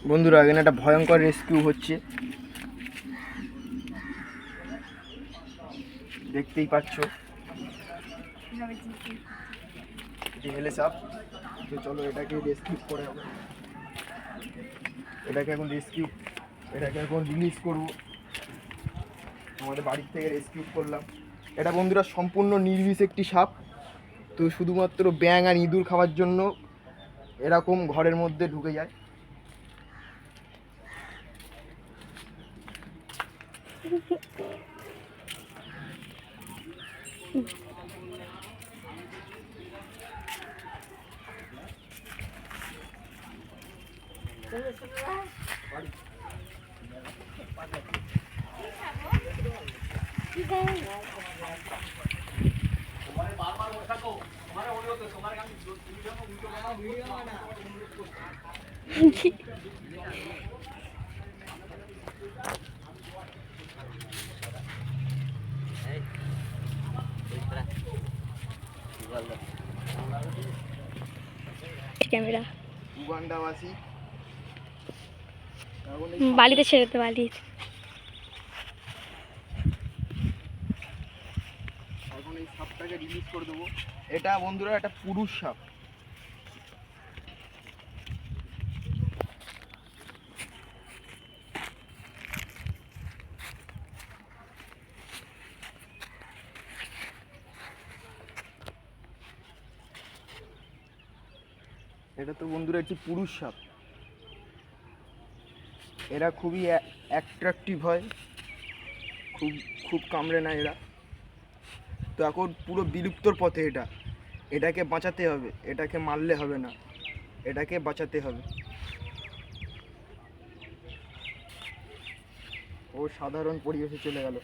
বন্ধুরা এখানে একটা ভয়ঙ্কর রেস্কিউ হচ্ছে, দেখতেই পাচ্ছ। এটি হেলে সাপ। তো চলো এটাকে রেস্কিউ করে হবে, এটাকে এখন রিলিজ করবো। আমাদের বাড়ির থেকে রেস্কিউ করলাম। এটা বন্ধুরা সম্পূর্ণ নির্বিষ একটি সাপ। তো শুধুমাত্র ব্যাঙ আর ইঁদুর খাওয়ার জন্য এরকম ঘরের মধ্যে ঢুকে যায়। ক্যামেরা উগান্ডাবাসী বালিতে ছেড়ে দে, বালি। এখন এই সাপটাকে রিলিজ করে দেবো। এটা বন্ধুরা একটা পুরুষ সাপ। এটা তো বন্ধুরা একটি পুরুষ সাপ। এরা খুবই অ্যাট্রাকটিভ হয়, খুব খুব কামড়ে না এরা। তো এখন পুরো বিলুপ্তর পথে এটা। এটাকে বাঁচাতে হবে, এটাকে মারলে হবে না, এটাকে বাঁচাতে হবে। ও সাধারণ পরিবেশে চলে গেল।